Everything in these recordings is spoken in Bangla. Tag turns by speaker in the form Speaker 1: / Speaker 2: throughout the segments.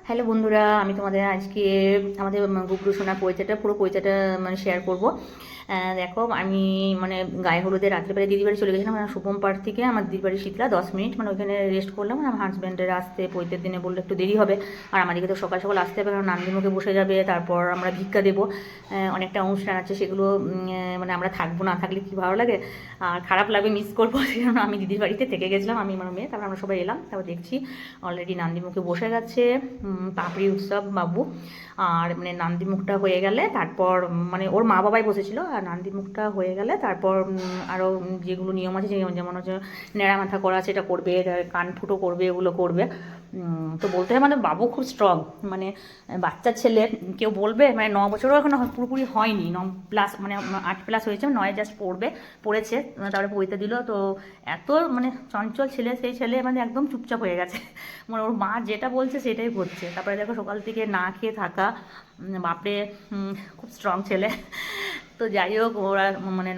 Speaker 1: হ্যালো বন্ধুরা, আমি তোমাদের আজকে আমাদের গুবলু সোনার পরিচয়টা পুরো পরিচয়টা শেয়ার করব। দেখো, আমি গায়ে হলুদে রাত্রিবেলা দিদির বাড়ি চলে গেছিলাম। শুভম পার্ক থেকে আমার দিদির বাড়ি শীতলা 10 মিনিট ওইখানে রেস্ট করলাম। আমার হাজব্যান্ডের আসতে পৈতের দিনে বললে একটু দেরি হবে, আর আমাদেরকে তো সকাল সকাল আসতে হবে, কারণ নান্দিমুখে বসে যাবে, তারপর আমরা ভিক্ষা দেবো। অনেকটা অনুষ্ঠান আছে, সেগুলো আমরা থাকবো, না থাকলে কি ভালো লাগে আর খারাপ লাগবে, মিস করবো। সেজন্য আমি দিদির বাড়িতে থেকে গেছিলাম, আমি আমার মেয়ে। তারপর আমরা সবাই এলাম, তারপর দেখছি অলরেডি নান্দিমুখে বসে গেছে পাপড়ি উৎসব বাবু। আর নান্দিমুখটা হয়ে গেলে তারপর ওর মা বাবাই বসেছিল, আর নান্দিমুখটা হয়ে গেলে তারপর আরও যেগুলো নিয়ম আছে, যেমন হচ্ছে নেড়া মাথা করা আছে, এটা করবে, কান ফুটো করবে, এগুলো করবে। তো বলতে হয় বাবু খুব স্ট্রং, বাচ্চা ছেলে, কেউ বলবে 9 বছরও এখন পুরোপুরি হয়নি, 9+ 8+ হয়েছে, 9 জাস্ট পড়েছে। তারপরে পইতে দিল, তো এত চঞ্চল ছেলে, সেই ছেলে একদম চুপচাপ হয়ে গেছে, ওর মা যেটা বলছে সেটাই করছে। তারপরে দেখো সকাল থেকে না খেয়ে থাকা, বাপরে, খুব স্ট্রং ছেলে। তো যাই হোক, ওরা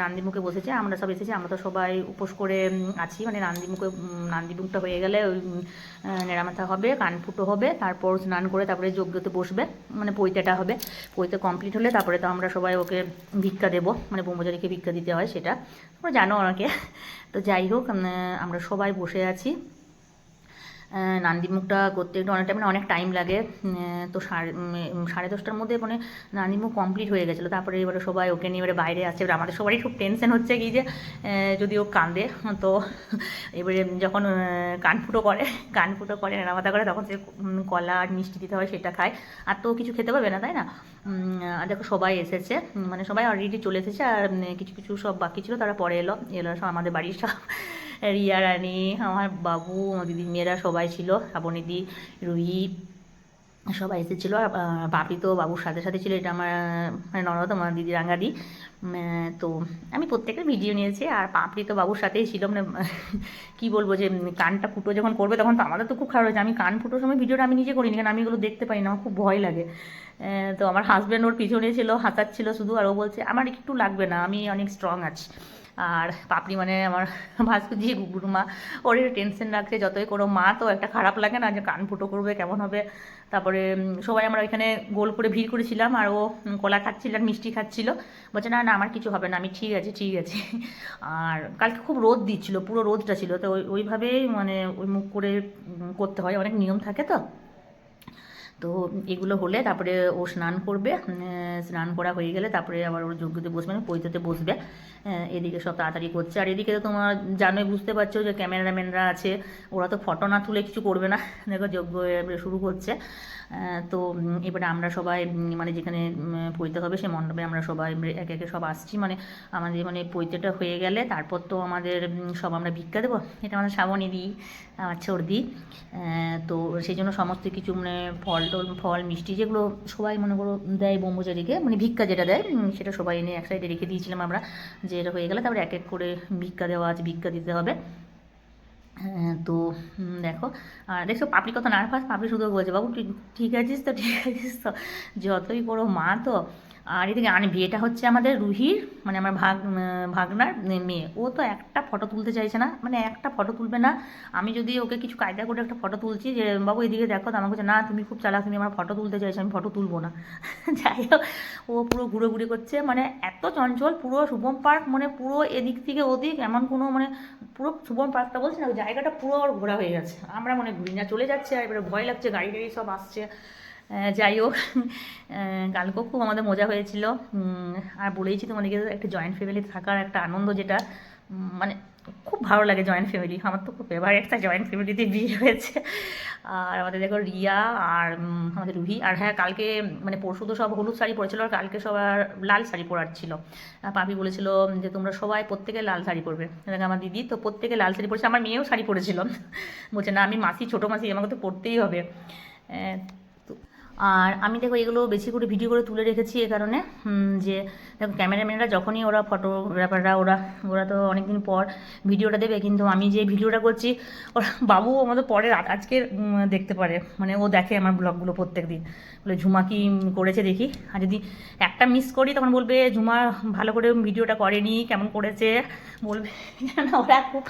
Speaker 1: নান্দিমুখে বসেছে, আমরা সব এসেছি, আমরা তো সবাই উপোস করে আছি। নান্দিমুখটা হয়ে গেলে ওই নেড়ামাথা হবে, কান ফুটো হবে, তারপর স্নান করে তারপরে যজ্ঞতে বসবে, পৈতেটা হবে। পৈতে কমপ্লিট হলে তারপরে তো আমরা সবাই ওকে ভিক্ষা দেবো, ব্রহ্মচারীকে ভিক্ষা দিতে হয়, সেটা তোমরা জানো অনেকে। তো যাই হোক, আমরা সবাই বসে আছি। নান্দিমুখটা করতে একটু অনেক টাইম লাগে। তো 10:30টার মধ্যে নান্দিমুখ কমপ্লিট হয়ে গেছিলো। তারপরে এবারে সবাই ওকে নিয়ে এবারে বাইরে আসছে। এবার আমাদের সবারই খুব টেনশন হচ্ছে কি যে যদি ও কাঁদে, তো এবারে যখন কান ফুটো করে নেড়ামাথা করে, তখন সে কলা আর মিষ্টি দিতে হয়, সেটা খায়। আর তো কিছু খেতে পারবে না, তাই না? আর দেখো সবাই এসেছে, সবাই অলরেডি চলে এসেছে, আর কিছু কিছু সব বাকি ছিল, তারা পরে এলো সব আমাদের বাড়ির সব রিয়া রানী, আমার বাবু, আমার দিদির মেয়েরা সবাই ছিল, শ্রাবণীদি, রুহি, সবাই এসেছিলো। আর পাপি তো বাবুর সাথে সাথে ছিল, এটা আমার ননদ, আমার দিদি রাঙ্গাদি। তো আমি প্রত্যেকের ভিডিও নিয়েছি, আর পাপড়ি তো বাবুর সাথেই ছিল। কী বলবো, যে কানটা ফুটো যখন করবে তখন তো আমাদের তো খুব খারাপ হয়েছে। আমি কান ফুটোর সময় ভিডিওটা আমি নিজে করিনি, কারণ আমি এগুলো দেখতে পারি না, আমার খুব ভয় লাগে। তো আমার হাজব্যান্ড ওর পিছনে ছিল, হাসাচ্ছিল শুধু, আর ও বলছে আমার একটু লাগবে না, আমি অনেক স্ট্রং আছি। আর পাপড়ি আমার ভাস্কর্জি গুরুমা, ওর একটু টেনশন রাখছে, যতই করো মা তো একটা খারাপ লাগে না, যে কান ফুটো করবে, কেমন হবে। তারপরে সবাই আমরা ওইখানে গোল করে ভিড় করেছিলাম, আর ও কলা খাচ্ছিল আর মিষ্টি খাচ্ছিল, বলছে না না আমার কিছু হবে না, আমি ঠিক আছে ঠিক আছে। আর কালকে খুব রোদ দিচ্ছিল, পুরো রোদটা ছিল, তো ওইভাবেই ওই মুখ করে করতে হয়, অনেক নিয়ম থাকে তো। তো এগুলো হলে তারপরে ও স্নান করবে, স্নান করা হয়ে গেলে তারপরে আবার ওর যজ্ঞতে বসবে, পৈতেতে বসবে। এদিকে সব তাড়াতাড়ি করছে, আর এদিকে তো তোমার জানোই, বুঝতে পারছো যে ক্যামেরাম্যানরা আছে, ওরা তো ফটো না তুলে কিছু করবে না। দেখো যজ্ঞ শুরু করছে। তো এবারে আমরা সবাই যেখানে পৈতে হবে সে মণ্ডপে আমরা সবাই একে একে সব আসছি। আমাদের পৈতেটা হয়ে গেলে তারপর তো আমাদের সব আমরা ভিক্ষা দেবো। এটা আমাদের শ্রাবণী দিই, আমার ছর্দি। তো সেই জন্য সমস্ত কিছু ফল মিষ্টি যেগুলো সবাই মনে করো দেয় ব্রহ্মচারীকে, ভিক্ষা যেটা দেয়, সেটা সবাই এনে এক সাইডে রেখে দিয়েছিলাম আমরা, যে এটা হয়ে গেলে তারপরে এক এক করে ভিক্ষা দেওয়া আছে, ভিক্ষা দিতে হবে। তো দেখো, আর দেখছো পাপড়ি কত নার্ভাস, পাপড়ি শুধু বলছে বাবু তুই ঠিক আছিস তো, ঠিক আছিস তো, যতই করো মা তো। আর এদিকে বিয়েটা হচ্ছে আমাদের রুহির, আমার ভাগনার মেয়ে। ও তো একটা ফটো তুলতে চাইছে না, একটা ফটো তুলবে না। আমি যদি ওকে কিছু কায়দা করে একটা ফটো তুলছি, যে বাবু এদিকে দেখো, তো আমাকে বলছে না তুমি খুব চালাক, তুমি আমার ফটো তুলতে চাইছো, আমি ফটো তুলবো না। যাই হোক, ও পুরো ঘুরে ঘুরে করছে, এত চঞ্চল, পুরো শুভম পার্ক পুরো এদিক থেকে ওদিক, এমন কোনো পুরো শুভম পার্কটা বলছে না, জায়গাটা পুরো ওর ঘোরা হয়ে গেছে। আমরা ঘুরি না চলে যাচ্ছে, আর এবারে ভয় লাগছে, গাড়ি গাড়ি সব আসছে। যাই হোক, কালকেও খুব আমাদের মজা হয়েছিল। আর বলেইছি তোমাদেরকে, একটা জয়েন্ট ফ্যামিলি থাকার একটা আনন্দ, যেটা খুব ভালো লাগে। জয়েন্ট ফ্যামিলি আমার তো খুব ফেভারিট, একটা জয়েন্ট ফ্যামিলিতে বিয়ে হয়েছে। আর আমাদের দেখো রিয়া আর আমাদের রুহি, আর হ্যাঁ কালকে পরশু তো সব হলুদ শাড়ি পরেছিল, আর কালকে সবার লাল শাড়ি পরার ছিল। পাপি বলেছিল যে তোমরা সবাই প্রত্যেকে লাল শাড়ি পরবে। দেখো আমার দিদি তো প্রত্যেকে লাল শাড়ি পরেছে, আমার মেয়েও শাড়ি পরেছিল। বলছে না আমি মাসি, ছোটো মাসি, আমাকে তো পরতেই হবে। আর আমি দেখো এগুলো বেশি করে ভিডিও করে তুলে রেখেছি এ কারণে, যে দেখো ক্যামেরাম্যানরা যখনই ওরা ফটোগ্রাফাররা ওরা ওরা তো অনেকদিন পর ভিডিওটা দেবে, কিন্তু আমি যে ভিডিওটা করছি ওরা বাবু আমাদের পরে আজকে দেখতে পারে, ও দেখে আমার ব্লগগুলো প্রত্যেক দিন, বলে ঝুমা কি করেছে দেখি। আর যদি একটা মিস করি তখন বলবে ঝুমা ভালো করে ভিডিওটা করেনি, কেমন করেছে বলবে। ওরা খুব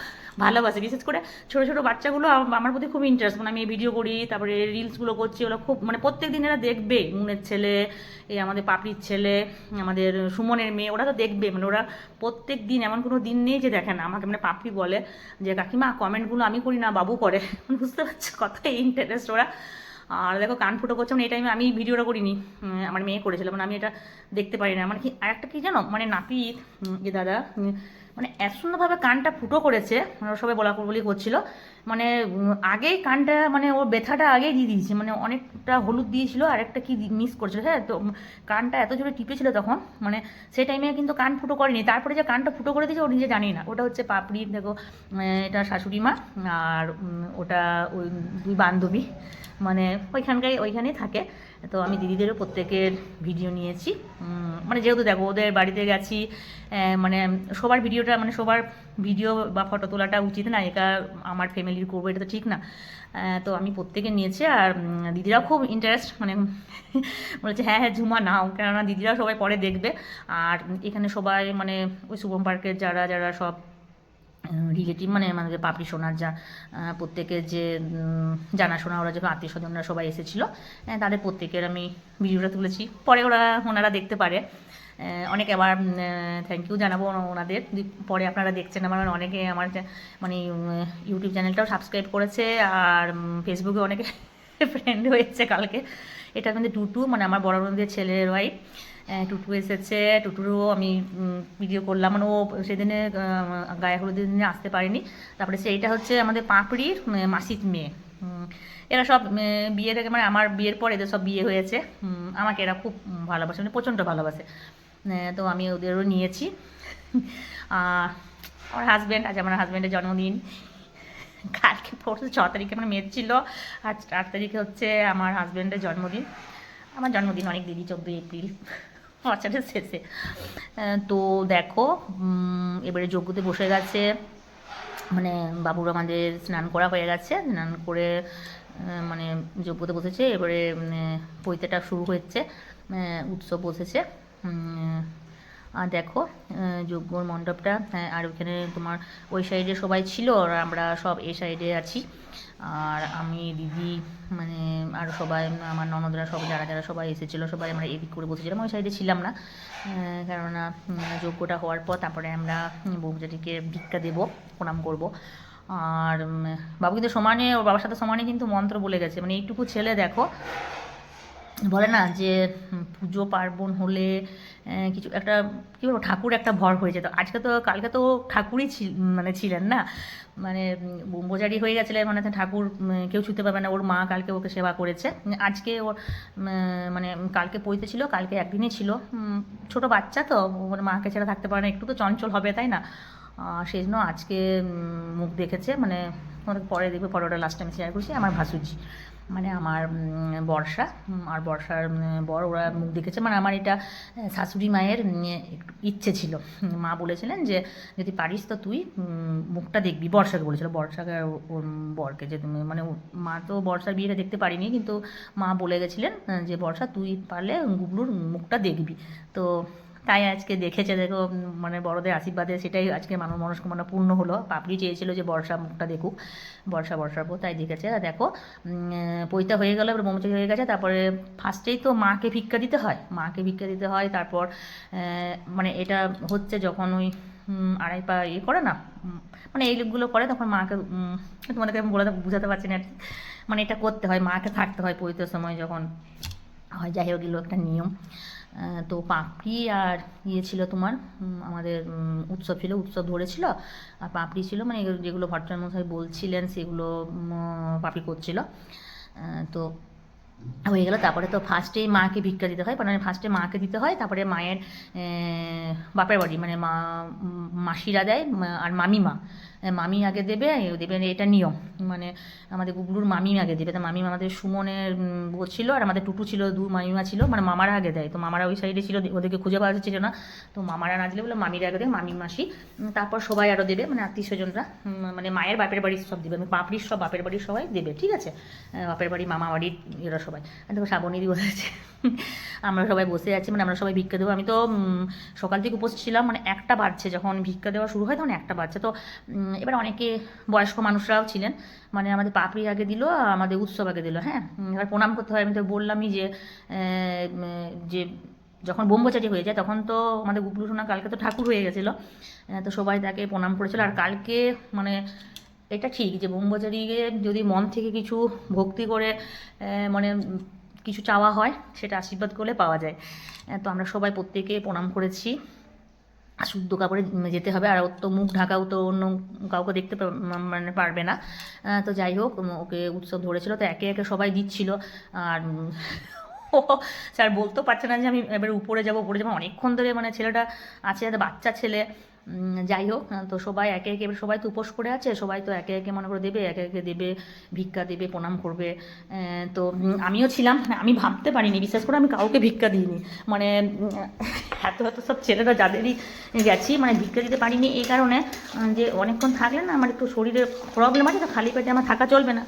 Speaker 1: ভালোবাসে। বিশেষ করে ছোটো ছোটো বাচ্চাগুলো আমার প্রতি খুব ইন্টারেস্ট, মানে আমি ভিডিও করি, তারপরে রিলসগুলো করছি, ওরা খুব মানে প্রত্যেক দিন এরা দেখবে, মুনের ছেলে, এই আমাদের পাপড়ির ছেলে, আমাদের সুমনের মেয়ে, ওরা তো দেখবে, মানে ওরা প্রত্যেক দিন, এমন কোনো দিন নেই যে দেখে না আমাকে। মানে পাপড়ি বলে যে কাকিমা কমেন্টগুলো আমি করি না, বাবু করে। বুঝতে পারছো কত ইন্টারেস্ট ওরা। আর দেখো কান ফুটো করছে, মানে এই টাইমে আমি ভিডিওটা করিনি, আমার মেয়ে করেছিল, মানে আমি এটা দেখতে পারি না। মানে কি আরেকটা কি জানো, মানে নাপিত যে দাদা মানে এত সুন্দরভাবে কানটা ফুটো করেছে, মানে সবাই বলি করছিল, মানে আগেই কানটা মানে ওর ব্যথাটা আগেই দিয়ে দিয়েছে, মানে অনেকটা হলুদ দিয়েছিল আর একটা কি মিস করছিল, হ্যাঁ। তো কানটা এত জোরে টিপেছিল তখন, মানে সেই টাইমে কিন্তু কান ফুটো করেনি, তারপরে যে কানটা ফুটো করে দিয়েছে ও নিজে জানি না। ওটা হচ্ছে পাপড়ি, দেখো এটা শাশুড়ি মা, আর ওটা ওই দুই বান্ধবী, মানে ওইখানেই থাকে। তো আমি দিদিদেরও প্রত্যেকের ভিডিও নিয়েছি, মানে যেহেতু দেখো ওদের বাড়িতে গেছি, মানে সবার ভিডিওটা, মানে সবার ভিডিও বা ফটো তোলাটা উচিত না, এটা আমার ফ্যামিলির করবো, এটা তো ঠিক না। তো আমি প্রত্যেকে নিয়েছি, আর দিদিরাও খুব ইন্টারেস্ট, মানে বলেছে হ্যাঁ হ্যাঁ ঝুমা নাও, কেননা দিদিরাও সবাই পরে দেখবে। আর এখানে সবাই মানে ওই শুভম পার্কের যারা যারা সব রিলেটিভ, মানে আমাদের পাপড়ি সোনার যা প্রত্যেকের যে জানাশোনা, ওরা যে আত্মীয় স্বজনরা সবাই এসেছিলো, তাদের প্রত্যেকের আমি ভিডিওটা তুলেছি, পরে ওনারা দেখতে পারে। অনেকে আবার থ্যাংক ইউ জানাবো ওনাদের, পরে আপনারা দেখছেন আমার, মানে অনেকে আমার মানে ইউটিউব চ্যানেলটাও সাবস্ক্রাইব করেছে, আর ফেসবুকে অনেকে ফ্রেন্ড হয়েছে কালকে। এটা কিন্তু টুটু, মানে আমার বড় বোনদের ছেলের ওয়াইফ, টুটু এসেছে। টুটুরও আমি ভিডিও করলাম, মানে ও সেদিনে গায়ে হলুদের দিনে আসতে পারেনি। তারপরে সেইটা হচ্ছে আমাদের পাপড়ির মাসির মেয়ে, এরা সব বিয়ে থেকে, মানে আমার বিয়ের পর এদের সব বিয়ে হয়েছে। আমাকে এরা খুব ভালোবাসে, মানে প্রচণ্ড ভালোবাসে। তো আমি ওদেরও নিয়েছি। আমার হাজব্যান্ড, আজ আমার হাজব্যান্ডের জন্মদিন, কালকে পরশু 6 তারিখে আমার মেয়ের ছিল, আর 8 তারিখে হচ্ছে আমার হাজব্যান্ডের জন্মদিন। আমার জন্মদিন অনেক দেরি, 14 এপ্রিল, বছরের শেষে। তো দেখো এবারে যজ্ঞতে বসে গেছে, মানে বাবুর আমাদের স্নান করা হয়ে গেছে, স্নান করে মানে যজ্ঞতে বসেছে। এবারে পৈতেটা শুরু হচ্ছে, উৎসব বসেছে। আর দেখো যজ্ঞর মণ্ডপটা, আর ওইখানে তোমার ওই সাইডে সবাই ছিল, আর আমরা সব এই সাইডে আছি। আর আমি দিদি, মানে আরও সবাই আমার ননদরা সব যারা যারা সবাই এসেছিলো, সবাই আমরা এদিক করে বসেছিলাম, ওই সাইডে ছিলাম না, কেননা যজ্ঞটা হওয়ার পর তারপরে আমরা বৌজাটিকে ভিক্ষা দেবো, প্রণাম করব। আর বাবু কিন্তু সমানে, ওর বাবার সাথে সমানে কিন্তু মন্ত্র বলে গেছে, মানে এইটুকু ছেলে দেখো, বলে না যে পুজো পার্বণ হলে কিছু একটা কী বলবো, ঠাকুর একটা ভর হয়েছে। তো কালকে তো ঠাকুরই মানে ছিলেন না, মানে ব্রহ্মচারী হয়ে গেছিলেন, মানে ঠাকুর কেউ ছুতে পারবে না। ওর মা কালকে ওকে সেবা করেছে, আজকে ওর মানে কালকে পইতে ছিল, কালকে একদিনই ছিল, ছোট বাচ্চা তো, মানে মাকে ছাড়া থাকতে পারে না, একটু তো চঞ্চল হবে তাই না। সেই জন্য আজকে মুখ দেখেছে, মানে তোমাদের পরে দেখবে, পরে ওটা লাস্ট টাইম শেয়ার করছি। আমার ভাসুজি, মানে আমার বর্ষা আর বর্ষার বর, ওরা মুখ দেখেছে। মানে আমার এটা শাশুড়ি মায়ের একটু ইচ্ছে ছিল, মা বলেছিলেন যে যদি পারিস তো তুই মুখটা দেখবি, বর্ষাকে বলেছিল, বর্ষাকে ওর বরকে, যে মানে মা তো বর্ষার বিয়েটা দেখতে পারিনি, কিন্তু মা বলে গেছিলেন যে বর্ষা তুই পারলে গুবলুর মুখটা দেখবি। তো তাই আজকে দেখেছে, দেখো মানে বড়দের আশীর্বাদে সেটাই আজকে মনস্কামনা পূর্ণ হলো। পাপড়ি চেয়েছিল যে বর্ষা মুখটা দেখুক, বর্ষার পর, তাই দেখেছে। আর দেখো পৈতা হয়ে গেল, এবার ব্রহ্মচারী হয়ে গেছে। তারপরে ফার্স্টেই তো মাকে ভিক্ষা দিতে হয়, তারপর মানে এটা হচ্ছে যখন ওই 2.5 পা করে না, মানে এইগুলো করে, তখন মাকে, তোমাদেরকে আমি বুঝাতে পারছি না, মানে এটা করতে হয়, মাকে থাকতে হয় পৈতের সময় যখন হয়। যাই হোক, এগুলো একটা নিয়ম। তো পাপড়ি আর ছিল তোমার, আমাদের উৎসব ধরেছিল, আর পাপড়ি ছিল, মানে যেগুলো ভট্টাচার্য বলছিলেন সেগুলো পাপড়ি করছিল। তো হয়ে গেল। তারপরে তো ফার্স্টেই মাকে ভিক্ষা দিতে হয়, মানে ফার্স্টে মাকে দিতে হয়, তারপরে মায়ের বাপের বাড়ি, মানে মাসিরা দেয়, আর মামি আগে দেবে, এটা নিয়ম, মানে আমাদের গুগলুর মামি আগে দেবে। তো মামি আমাদের সুমনের বউ ছিল, আর আমাদের টুটু ছিল, মামিমা ছিল, মানে মামারা আগে দেয়। তো মামারা ওই সাইডে ছিল, ওদেরকে খুঁজে পাওয়া যাচ্ছিল না, তো মামারা না দিলে বলে মামিরা আগে দেয়, মামি মাসি, তারপর সবাই আরও দেবে, মানে আত্মীয় স্বজনরা, মানে মায়ের বাপের বাড়ির সব দেবে, মানে পাপড়ির সব বাপের বাড়ির সবাই দেবে, ঠিক আছে, বাপের বাড়ি মামা বাড়ির এরা সবাই। দেখো শ্রাবণীদি বলেছে, আমরা সবাই বসে আছি, মানে আমরা সবাই ভিক্ষা দেবো। আমি তো সকাল থেকে উপোস ছিলাম, মানে 1টা বাজছে যখন ভিক্ষা দেওয়া শুরু হয় তখন 1টা বাজছে। তো এবার অনেকে বয়স্ক মানুষরাও ছিলেন, মানে আমাদের পাপড়ি আগে দিল, আমাদের উৎসব আগে দিল। হ্যাঁ, এবার প্রণাম করতে হয়। আমি তো বললামই যে যখন ব্রহ্মচারী হয়ে যায় তখন তো আমাদের গুবলু সোনা কালকে তো ঠাকুর হয়ে গেছিলো, তো সবাই তাকে প্রণাম করেছিল। আর কালকে মানে এটা ঠিক যে ব্রহ্মচারীকে যদি মন থেকে কিছু ভক্তি করে মানে কিছু চাওয়া হয়, সেটা আশীর্বাদ করলে পাওয়া যায়। তো আমরা সবাই প্রত্যেকে প্রণাম করেছি। শুদ্ধ কাপড়ে যেতে হবে, আর ওর তো মুখ ঢাকাও, তো অন্য কাউকে দেখতে মানে পারবে না। তো যাই হোক, ওকে উৎসব ধরেছিল, তো একে একে সবাই দিচ্ছিল। আর ও স্যার বলতেও পারছে না যে আমি এবার উপরে যাবো অনেকক্ষণ ধরে, মানে ছেলেটা আছে, একটা বাচ্চা ছেলে। যাই হোক, তো সবাই একে একে, এবার সবাই তো উপোস করে আছে, সবাই তো একে একে মনে করে দেবে, একে একে দেবে, ভিক্ষা দেবে, প্রণাম করবে। তো আমিও ছিলাম, আমি ভাবতে পারিনি, বিশ্বাস করে আমি কাউকে ভিক্ষা দিইনি। মানে এত এত সব ছেলেরা যাদেরই গেছি, মানে ভিক্ষা দিতে পারিনি এই কারণে যে অনেকক্ষণ থাকলে না আমার একটু শরীরে প্রবলেম আছে, তো খালি পেটে আমার থাকা চলবে না।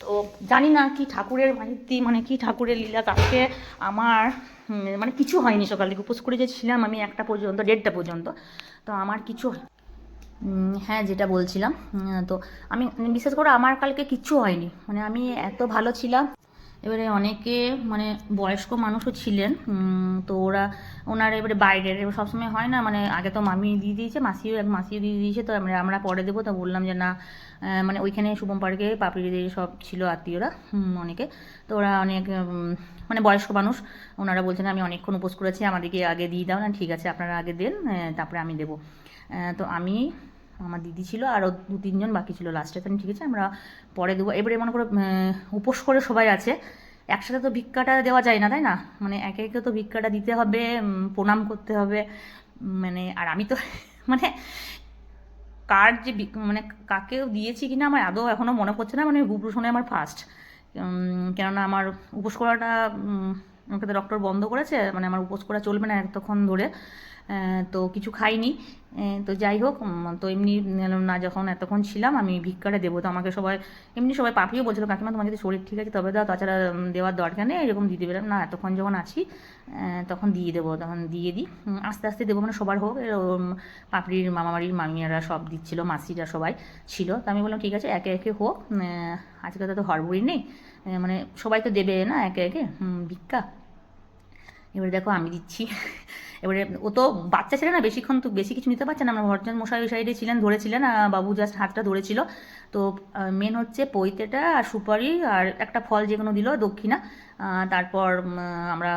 Speaker 1: তো জানি না কি ঠাকুরের মাহিতি, মানে কি ঠাকুরের লীলা, কালকে আমার মানে কিছু হয়নি। সকাল থেকে উপোস করে যে ছিলাম আমি 1টা পর্যন্ত, 1:30টা পর্যন্ত, তো আমার কিছু হ্যাঁ, যেটা বলছিলাম, তো আমি বিশেষ করে আমার কালকে কিচ্ছু হয়নি, মানে আমি এত ভালো ছিলাম। এবারে অনেকে মানে বয়স্ক মানুষও ছিলেন, তো ওনারা এবারে বাইরের, এবার সবসময় হয় না, মানে আগে তো মামি দিয়ে দিয়েছে, মাসিও দিয়ে দিয়েছে, তো আমরা পরে দেবো। তো বললাম যে না, মানে ওইখানে শুভম পার্কে পাপড়ি দিয়ে সব ছিল আত্মীয়রা অনেকে, তো ওরা অনেক মানে বয়স্ক মানুষ, ওনারা বলছেন আমি অনেকক্ষণ উপোস করেছি, আমাদেরকে আগে দিয়ে দাও। না ঠিক আছে, আপনারা আগে দেন, তারপরে আমি দেবো। তো আমি, আমার দিদি ছিল, আরও 2-3 জন বাকি ছিল লাস্টে, তো ঠিক আছে আমরা পরে দেবো। এবারে মনে করো উপোস করে সবাই আছে, একসাথে তো ভিক্ষাটা দেওয়া যায় না, তাই না? মানে একে একে তো ভিক্ষাটা দিতে হবে, প্রণাম করতে হবে। মানে আর আমি তো মানে কার যে মানে কাকেও দিয়েছি কিনা আমার আদৌ এখনও মনে পড়ছে না, মানে গুবলু শোনে আমার ফার্স্ট। কেননা আমার উপোস করাটা আমাকে তো ডক্টর বন্ধ করেছে, মানে আমার উপোস করা চলবে না এতক্ষণ ধরে। তো কিছু খাইনি। তো যাই হোক, তো এমনি না, যখন এতক্ষণ ছিলাম আমি ভিক্ষাটা দেবো, তো আমাকে সবাই এমনি সবাই পাপিও বলছিল কাকিমা তোমার যদি শরীর ঠিক আছে তবে দাও, তাছাড়া দেওয়ার দরকার নেই, এরকম দিতে পেলাম না, এতক্ষণ যখন আছি তখন দিয়ে দেবো, তখন দিয়ে দিই, আস্তে আস্তে দেবো, মানে সবার হোক। পাপড়ির মামাবাড়ির মামিয়ারা সব দিচ্ছিলো, মাসিরা সবাই ছিল, তো আমি বললাম ঠিক আছে একে একে হোক, আজকে তো হড়বড়ি নেই, মানে সবাই তো দেবে না একে একে ভিক্ষা। এবারে দেখো আমি দিচ্ছি। এবারে ও তো বাচ্চা ছিল না, বেশিক্ষণ তো বেশি কিছু নিতে পারছে না, আমরা ভরচাঁদ মশাই ওই সাইডে ছিলেন, ধরেছিলেন, বাবু জাস্ট হাতটা ধরেছিল। তো মেন হচ্ছে পৈতেটা আর সুপারি আর একটা ফল যে কোনো দিল দক্ষিণা, তারপর আমরা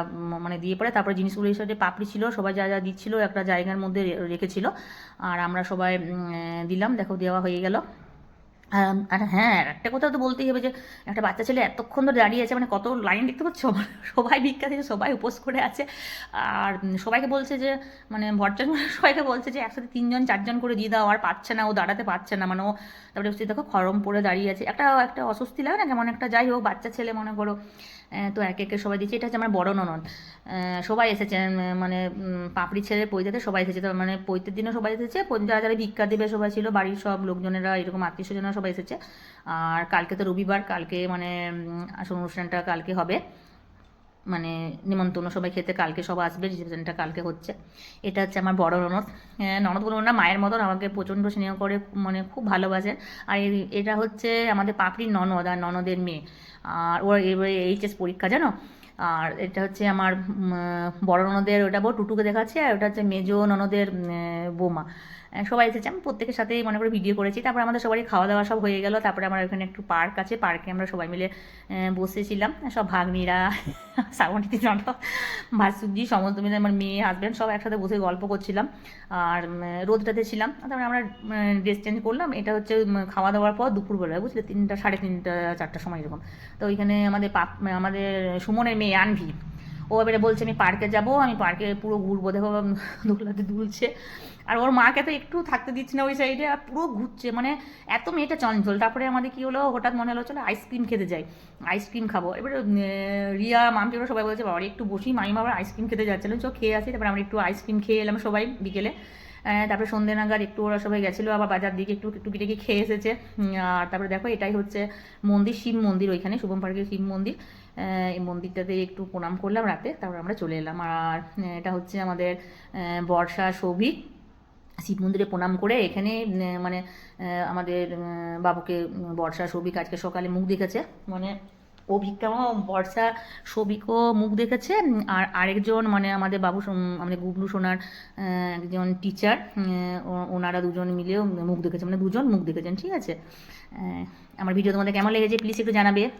Speaker 1: মানে দিয়ে পরে তারপরে জিনিসগুলো এই সাইডে পাপড়ি ছিল, সবাই যা যা দিচ্ছিলো একটা জায়গার মধ্যে রেখেছিল, আর আমরা সবাই দিলাম। দেখো দেওয়া হয়ে গেল। আর হ্যাঁ, একটা কথা তো বলতেই হবে যে একটা বাচ্চা ছেলে এতক্ষণ ধরে দাঁড়িয়ে আছে, মানে কত লাইন দেখতে পাচ্ছ, সবাই ভিক্ষা দিয়েছে, সবাই উপোস করে আছে। আর সবাইকে বলছে যে মানে ভট্টাচার্য সবাইকে বলছে যে একসাথে 3-4 জন করে দিয়ে দাও, আর পাচ্ছে না, ও দাঁড়াতে পারছে না, মানে ও তারপরে হচ্ছে দেখো খরম পরে দাঁড়িয়ে আছে, একটা একটা অস্বস্তি লাগে না কেমন একটা। যাই হোক, বাচ্চা ছেলে মনে করো, তো একে একে সবাই দিচ্ছে। এটা হচ্ছে আমার বড় ননদ, সবাই এসেছে, মানে পাপড়ি ছেড়ে পৈতেতে সবাই এসেছে, তো মানে পৈতের দিনও সবাই এসেছে, যারা যারা ভিক্ষা দেবে সবাই ছিল, বাড়ির সব লোকজনেরা, এরকম আত্মীয় স্বজনেরা সবাই এসেছে। আর কালকে তো রবিবার, কালকে মানে আসল অনুষ্ঠানটা কালকে হবে, মানে নিমন্ত্রণ সবাই খেতে কালকে সব আসবে, রিসেপশনটা কালকে হচ্ছে। এটা হচ্ছে আমার বড় ননদ, ননদ বলবো না, মায়ের মতন আমাকে প্রচণ্ড স্নেহ করে, মানে খুব ভালোবাসে। আর এটা হচ্ছে আমাদের পাপড়ির ননদ আর ননদের মেয়ে, আর ওর এবারে এইচএস পরীক্ষা জানো। আর এটা হচ্ছে আমার বড় ননদের, ওটা বউ টুটুকে দেখাচ্ছে, আর ওটা হচ্ছে মেজো ননদের বৌমা। সবাই এসেছে, আমি প্রত্যেকের সাথেই মনে করে ভিডিও করেছি। তারপর আমাদের সবারই খাওয়া দাওয়া সব হয়ে গেল, তারপরে আমার ওখানে একটু পার্ক আছে, পার্কে আমরা সবাই মিলে বসেছিলাম, সব ভাগ্নিরা, শ্রাবণী জন্য ভাসুজি সমস্ত মিলে, আমার মেয়ে হাজব্যান্ড সব একসাথে বসে গল্প করছিলাম। আর রোদটাতে ছিলাম, তারপরে আমরা ড্রেস চেঞ্জ করলাম। এটা হচ্ছে খাওয়া দাওয়ার পর দুপুরবেলায়, বুঝলে 3টা, 3:30, 4টার সময় এরকম। তো ওইখানে আমাদের সুমনের মেয়ে আনভি, ও এবারে বলছে আমি পার্কে যাব, আমি পার্কে পুরো ঘুরবো, দেখো দোলাতে দুলছে। আর ওর মাকে তো একটু থাকতে দিচ্ছে না ওই সাইডে, আর পুরো ঘুরছে, মানে এত মেয়েটা চঞ্চল। তারপরে আমাদের কি হলো, হঠাৎ মনে হলো চলো আইসক্রিম খেতে যাই, আইসক্রিম খাবো। এবারে রিয়া মাম্পি ওরা সবাই বলছে বাবা একটু বসি, মামিমা আবার আইসক্রিম খেতে যাচ্ছিলেন, চো খেয়ে আসি। তারপরে আমরা একটু আইসক্রিম খেয়ে এলাম সবাই বিকেলে। তারপরে সন্ধ্যে নাগাদ একটু ওরা সবাই গেছিলো আবার বাজার দিকে, একটু টুকিটাকি খেয়ে এসেছে। আর তারপরে দেখো এটাই হচ্ছে মন্দির, শিব মন্দির, ওইখানে শুভম পার্কের শিব মন্দির। এই মন্দিরটাতে একটু প্রণাম করলাম রাতে, তারপর আমরা চলে এলাম। আর এটা হচ্ছে আমাদের বর্ষা, সৌভিক শিব মন্দিরে প্রণাম করে এখানে মানে আমাদের বাবুকে বর্ষা, সৌভিক আজকে সকালে মুখ দেখেছে, মানে অভিজ্ঞাও বর্ষা সৌভিকও মুখ দেখেছে। আর আরেকজন মানে আমাদের আমাদের গুবলু সোনার একজন টিচার, ওনারা দুজন মিলেও মুখ দেখেছে, মানে দুজন মুখ দেখেছেন। ঠিক আছে, আমার ভিডিও তোমাদের কেমন লেগেছে প্লিজ একটু জানাবে।